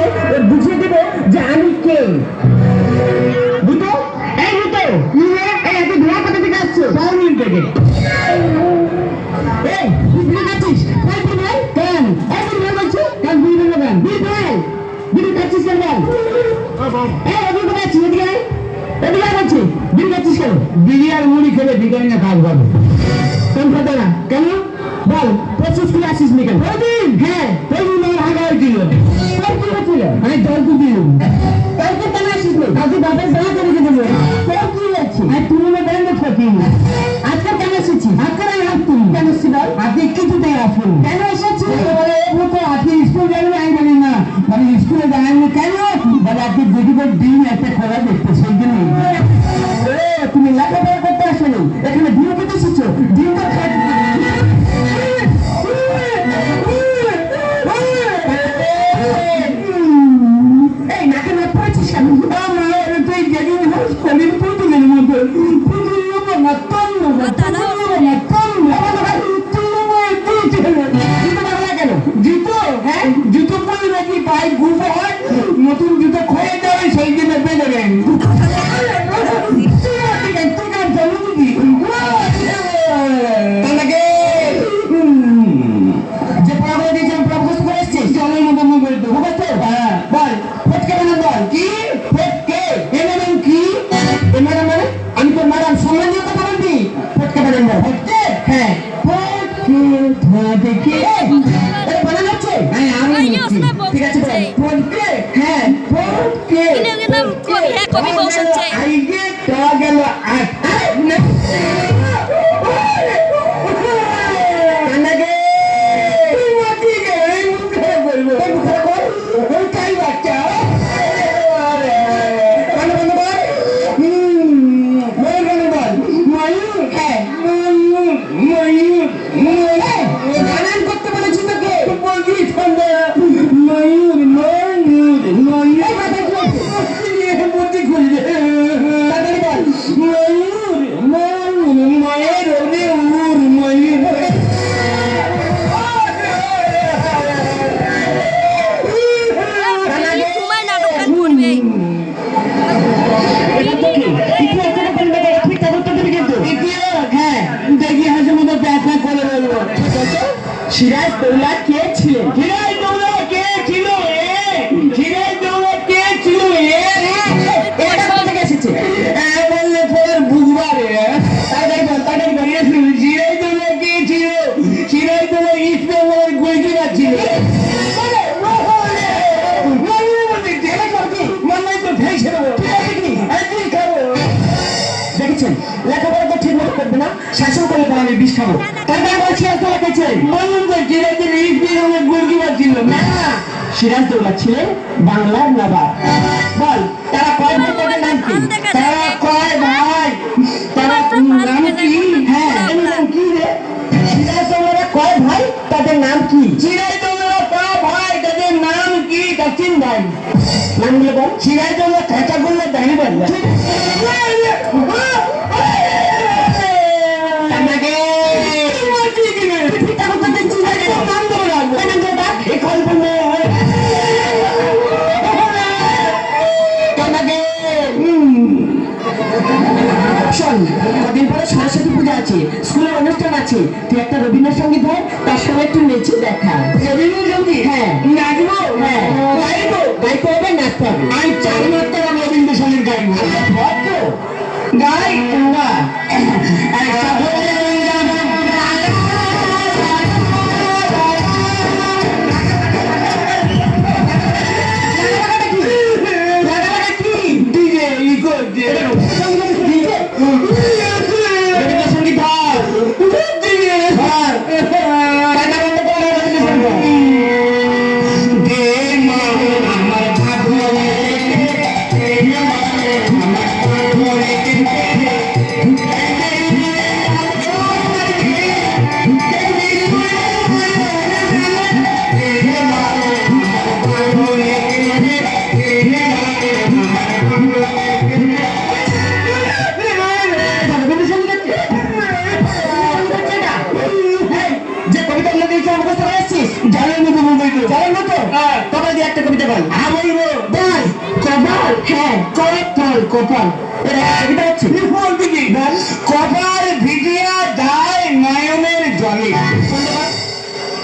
এসে বুঝিয়ে দেবো যে আমি কে। বুঝতো এই বুঝতো এত ধোঁয়া কোথা থেকে আসছে? পাউলিন থেকে। এই তুই বিড়ি খাচ্ছিস? ভাই তুই ভাই কেন? এই তুই ভাই বলছিস কেন? বিড়ি ভাই কেন? বিড়ি ভাই বিড়ি খাচ্ছিস কেন? এই এদিকে কোথায় আছিস? এদিকে আয়, এদিকে আয় বলছি। বিড়ি খাচ্ছিস কেন? বিড়ি আর মুড়ি খেলে ভিখারি না কাজ হবে। কোন কথা না কেন বল? প্রচুর স্কুলে আসিস নি কেন? প্রতিদিন। হ্যাঁ প্রতিদিন আমার হাগা হয়েছিল। তোর কি হয়েছিল? আমি জল তো দিই। কালকে কেন আসিস নি? আজকে বাপের বেলা করে দেবো। তোর কি হয়েছে? আমি তুমি না ব্যান্ড থাকি। আজকে কেন এসেছিস? আজকে আমি আসতুম কেন ছিল? আজকে কিছুতেই আসুন কেন এসেছিস? আজকে স্কুল যাবে আমি বলি না, মানে স্কুলে যায়নি কেন? বলে আজকে দুদিকের ডিম একটা খোলা দেখতে সেই জন্য। তুমি লেখাপড়া করতে আসো, এখানে ডিম খেতে এসেছো? ডিম তো এই নাকে নাক পড়েছিস কেন? তুই যেদিন শরীর পুতুলের মতো জুতো পরে নাকি পায়ে ঘুরতে হয়, নতুন জুতো খয়ে যাবে সেই জন্য বেরোবেন। যে পড়াগুলো দিয়েছিলাম প্রপোজ করে এসছিস জলের মতো মুখ বলতো বুঝতে? হ্যাঁ বল ফটকে মানে বল কি ফটকে এ ম্যাডাম কি এ ম্যাডাম মানে আমি তো ম্যাডাম সম্মান দিয়ে কথা বলবি। ফটকে ম্যাডাম বল ফটকে। হ্যাঁ ফটকে ধোয়া দেখে বানানো হচ্ছে। হ্যাঁ আমি ঠিক আছে ফটকে। হ্যাঁ ফটকে কবি বসছে আইগে তা গেল আট সিরাজদৌল্লা কে ছিলেন? সিরাজদৌল্লা কে ছিল? সিরাজদৌল্লা কে ছিল? এটা কোথা থেকে এসেছে? বললে তোর বুঝবারে তাড়াতাড়ি বল তাড়াতাড়ি বল। সিরাজদৌল্লা কে ছিল? সিরাজদৌল্লা ইস্ট বেঙ্গলের গোলকিপার ছিল। দেখেছেন লেখাপড়া তো ঠিক মতো করবে না, শাসন করে আমি বিষ খাবো। তারপরে বলছি লেখেছে বলুন তো সিরাজদৌল্লা ইস্ট বেঙ্গলের গোলকিপার ছিল না? সিরাজদৌল্লা ছিলেন বাংলার নবাব। বল তারা কয় ভাই তাদের নাম কি? তারা কয় ভাই তারা নাম কি? হ্যাঁ নাম কি রে? সিরাজদৌল্লারা কয় ভাই তাদের নাম কি? সিরাজদৌল্লারা কয় ভাই তাদের নাম কি? দক্ষিণ ভাই নামগুলো বল। সিরাজদৌল্লা খাঁচা করলে দাঁড়িয়ে বলবে কদিন পরে সরস্বতী পূজা আছে, স্কুলের অনুষ্ঠান আছে, তুই একটা রবীন্দ্রসঙ্গীত হয় তার সঙ্গে একটু নেচে দেখা। রবীন্দ্রসঙ্গীত? হ্যাঁ নাচবো। হ্যাঁ গাইবো, গাইতে হবে নাচতে হবে। আমি 4 মাত্রা রবীন্দ্রসঙ্গীত গাইবো। হ্যাঁ বলবো বল। কপাল, হ্যাঁ কপাল কপাল। এটা হচ্ছে বলবি কি কপাল ভিজিয়া যায় নয়নের জলে।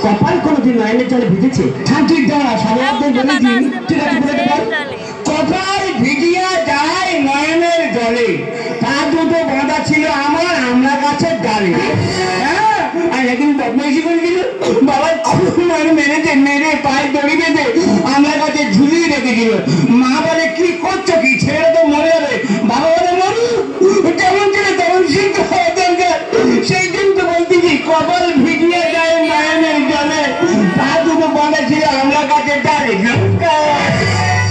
কপাল কোনদিন নয়নের জলে ভিজেছে? হ্যাঁ ঠিক দাঁড়া সবাই বলেছি। ঠিক আছে বলে দেবেন। কপাল ভিজিয়া যায় নয়নের জলে, তা দুটো বাঁধা ছিল আমার আমরা গাছের ডালে। হ্যাঁ আর একদিন বদমাইশি করে দিল, বাবা খুব মেরেছে, মেরে পায়ে দড়ি বেঁধে আমরা গাছে ঝুলিয়ে রেখেছিল। মা বলে কি করছো কি, ছেড়ে তো মরে যাবে। বাবা বলে মরু, যেমন ছিল তেমন শিখতে হবে দরকার। সেই দিন তো বলতেছি কপাল ভিজিয়া যায় নয়নের জলে, তা দুটো বাঁধা ছিল আমরা গাছের ডালে।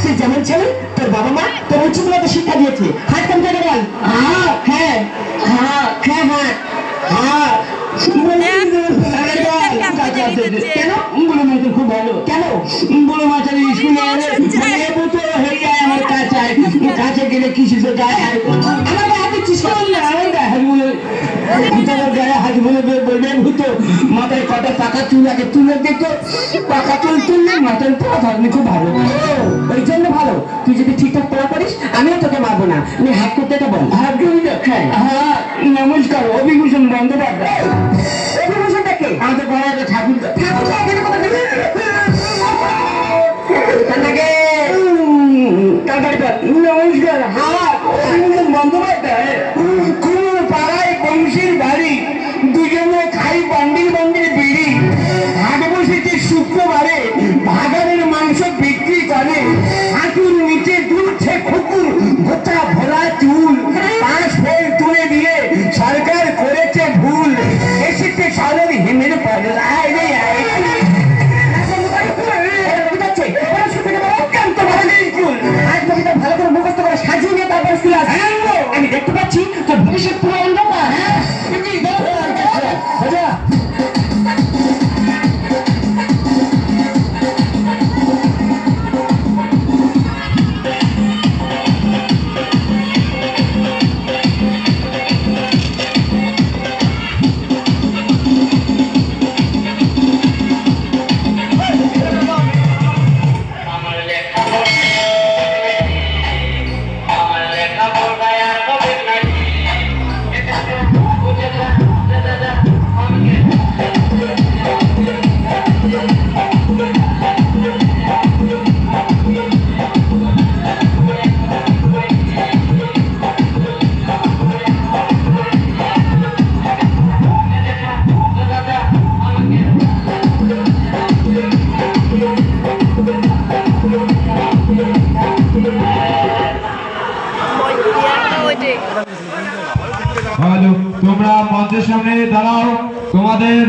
তুই যেমন ছেলে তোর বাবা মা তোর উচ্চতর শিক্ষা দিয়েছে। হাত কাম থেকে বল। হ্যাঁ হ্যাঁ হ্যাঁ হ্যাঁ হ্যাঁ হ্যাঁ। কেন বুড়ো মাছ খুব ভালো, কেন বুড়ো মাছের স্কুলে হয়ে যায় আমার কাছে, কাছে গেলে কিছু তো গায়ে আমার গায়ে দিচ্ছিস আমার গায়ে বলে গায়ে হাত বলে বলবে ভূতো মাথায় কটা পাকা চুল আগে তুলে দিত, পাকা চুল তুললে মাথার পা ধরনি খুব ভালো। ওই জন্য ভালো, তুই যদি ঠিকঠাক পড়া করিস আমিও তোকে মারবো না। আমি হাত করতে বল। হাত করবি? হ্যাঁ হ্যাঁ নমস্কার, অভিভূষণ বন্দ্যোপাধ্যায়। অভিভূষণটা কে? আমাদের বড় একটা ঠাকুর। ঠাকুর এখানে কথা বলে নমস্কার। হ্যাঁ অভিভূষণ বন্দ্যোপাধ্যায়। কোন পাড়ায় বংশীর বাড়ি, দুজনে খাই বান্ডিল বান্ডিল বিড়ি। হাট বসেছে শুক্রবারে, ভাগাড়ের মাংস বিক্রি করে। হাঁটুর নিচে দুলছে কুকুর, গোটা ভোলা চুল। পাঁচ ফেল তুলে দিয়ে সরকার করেছে ভুল, এসেছে সরল হেমের পড়ে। ভালো করে মুখস্থ করে সাজিয়ে নিয়ে তারপর স্কুলে আসবে। আমি দেখতে পাচ্ছি তোর ভবিষ্যৎ পুরো অন্ধকার। হ্যালো, তোমরা মঞ্চের সামনে দাঁড়াও। তোমাদের